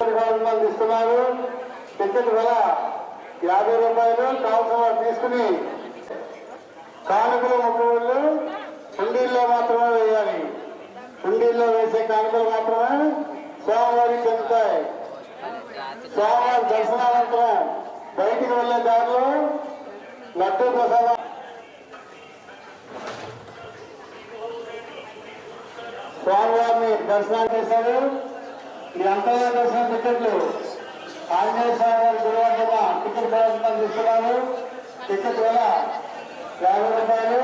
ఇస్తున్నారు. టికెట్ వెల 50 రూపాయలు. కావాల్సిన తీసుకుని కానుకలు మొక్కులు హుండీల్లో మాత్రమే వేయాలి. హుండీల్లో వేసే కానుకలు మాత్రమే స్వామివారికి చెందుతాయి. స్వామివారి దర్శనానంతరం బయటికి వెళ్లే దారిలో లడ్డూ ప్రసాదం స్వామివారిని దర్శనం చేశారు. ఈ అంతర్జాతీయ దర్శనం టికెట్లు ఆంజనేయ స్వామి వారి గురువార్తమ టికెట్ ప్రదర్శన తీసుకున్నారు. టికెట్ వెల 50 రూపాయలు.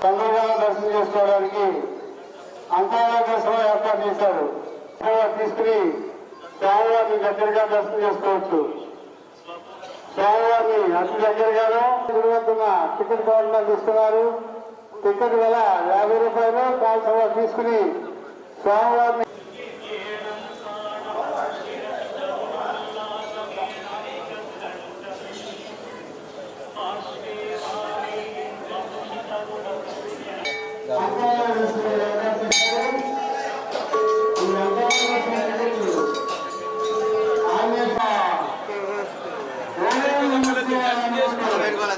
తొందరగా దర్శనం చేసుకోవడానికి అంతర్జాతీయ దర్శనం ఏర్పాటు చేశారు. తీసుకుని స్వామివారిని దగ్గరగా దర్శనం చేసుకోవచ్చు. స్వామివారిని అతి దగ్గరగానే గురువంతున్న టికెట్ కావాలని తీసుకున్నారు. టికెట్ వెల 50 రూపాయలు. కావాల్సిన తీసుకుని స్వామివారిని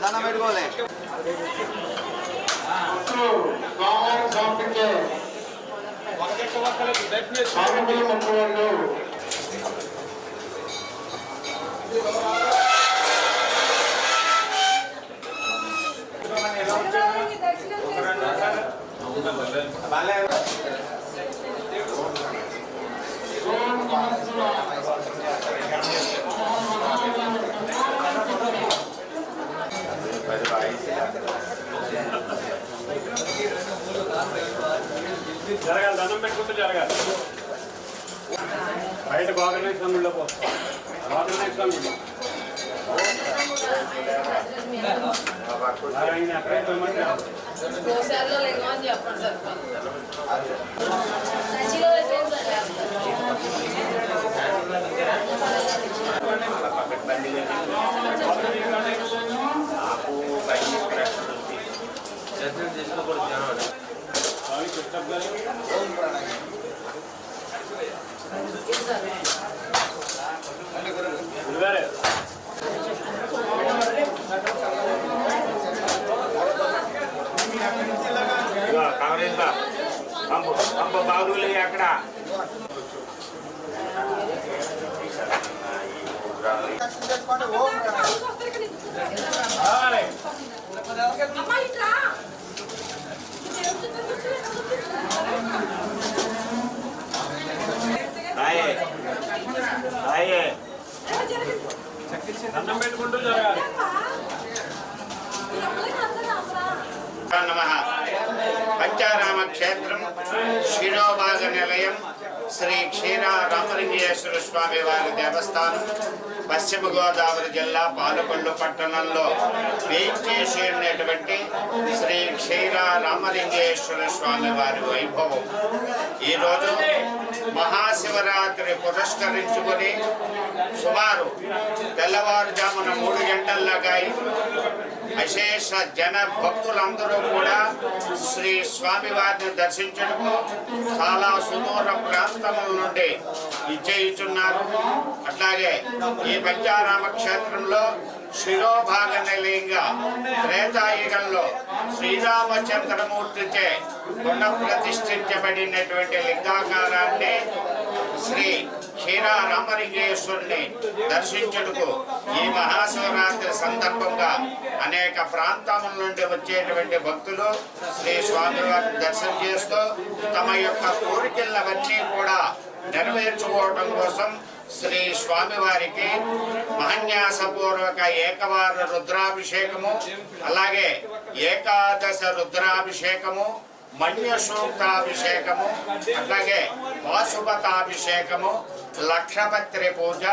దాన పెట్టుకోలే జరగాలి. దండం పెట్టుకుంటూ జరగాలి. బయట బాగానే స్వామిలో బాగానే స్వామి అక్కడే పోయమంటే దర్శనం చేసుకోకూడదు. పంప బాగులే అక్కడ దండం పెట్టుకుంటూ జరగాలి. నమః. పంచారామ క్షేత్రం శిరోభాగ నిలయం శ్రీ క్షీర రామలింగేశ్వర స్వామి వారి దేవస్థానం పశ్చిమ గోదావరి జిల్లా పాలకొల్లు పట్టణంలో వేంచేసి ఉన్నటువంటి శ్రీ క్షీర రామలింగేశ్వర స్వామి వారి వైభవం ఈరోజు మహాశివరాత్రి పురస్కరించుకొని సుమారు తెల్లవారుజామున 3 గంటల్లాగా అశేష జన భక్తులందరూ కూడా శ్రీ స్వామి వారిని దర్శించడము చాలా సుదూర ప్రాంతముల నుండి ఇచ్చేయుచున్నారు. అట్లాగే ఈ పంచారామ క్షేత్రంలో శిరోభాగ నిలయంగా త్రేతాయుగంలో శ్రీరామచంద్రమూర్తిచే పునఃప్రతిష్ఠించబడినటువంటి లింగాకారాన్ని శ్రీ క్షీర రామలింగేశ్వరుని దర్శించుటకు ఈ మహాశివరాత్రి సందర్భంగా అనేక ప్రాంతముల నుండి వచ్చేటువంటి భక్తులు శ్రీ స్వామివారిని దర్శనం చేస్తూ తమ యొక్క కోరికలవన్నీ కూడా నెరవేర్చుకోవటం కోసం శ్రీ స్వామివారికి మహాన్యాసపూర్వక ఏకవార రుద్రాభిషేకము, అలాగే ఏకాదశ రుద్రాభిషేకము, మన్య సూక్తాభిషేకము, అట్లాగే వాసుపతాభిషేకము, లక్షపత్రి పూజ,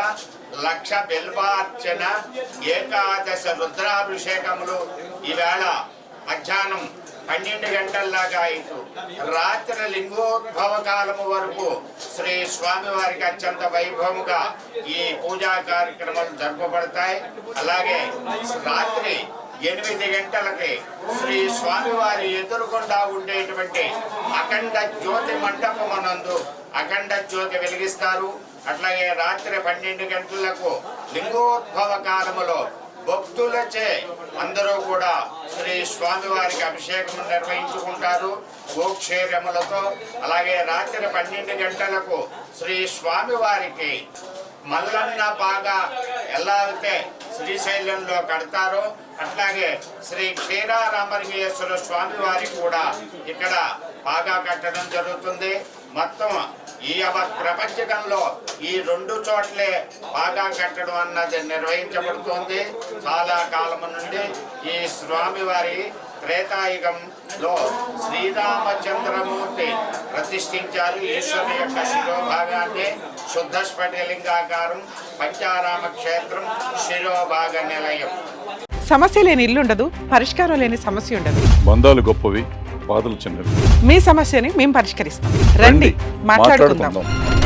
లక్ష బిల్వార్చన, ఏకాదశ రుద్రాభిషేకములు ఈవేళ మధ్యాహ్నం 12 గంటల్లాగా ఇటు రాత్రి లింగోద్భవ కాలము వరకు శ్రీ స్వామివారికి అత్యంత వైభవముగా ఈ పూజా కార్యక్రమాలు జరపబడతాయి. అలాగే రాత్రి 8 గంటలకి శ్రీ స్వామివారి ఎదురుకుండా ఉండేటువంటి అఖండ జ్యోతి మండపమునందు అఖండ జ్యోతి వెలిగిస్తారు. అట్లాగే రాత్రి 12 గంటలకు లింగోద్భవ కాలములో భక్తులచే అందరూ కూడా శ్రీ స్వామివారికి అభిషేకం నిర్వహించుకుంటారు గోక్షేరములతో. అలాగే రాత్రి 12 గంటలకు శ్రీ స్వామివారికి మల్లన్న బాగా ఎలా అయితే శ్రీశైలంలో కడతారో అట్లాగే శ్రీ క్షీరారామలింగేశ్వర స్వామి వారికి కూడా ఇక్కడ బాగా కట్టడం జరుగుతుంది. మొత్తం ఈ ప్రపంచకంలో ఈ 2 చోట్లే బాగా కట్టడం అన్నది నిర్వహించబడుతోంది. చాలా కాలం నుండి ఈ స్వామివారి త్రేతాయుగంలో శ్రీరామచంద్రమూర్తి ప్రతిష్ఠించారు. ఈశ్వరు యొక్క శిరోభాగాన్ని శుద్ధ స్ఫటికలింగాకారం, పంచారామ క్షేత్రం, శిరోభాగ నిలయం. సమస్య లేని ఇల్లు ఉండదు, పరిష్కారం లేని సమస్య ఉండదు. బంధాలు గొప్పవి, బాధలు చిన్నవి. మీ సమస్యని మేము పరిష్కరిస్తాం. రండి, మాట్లాడుకుందాం.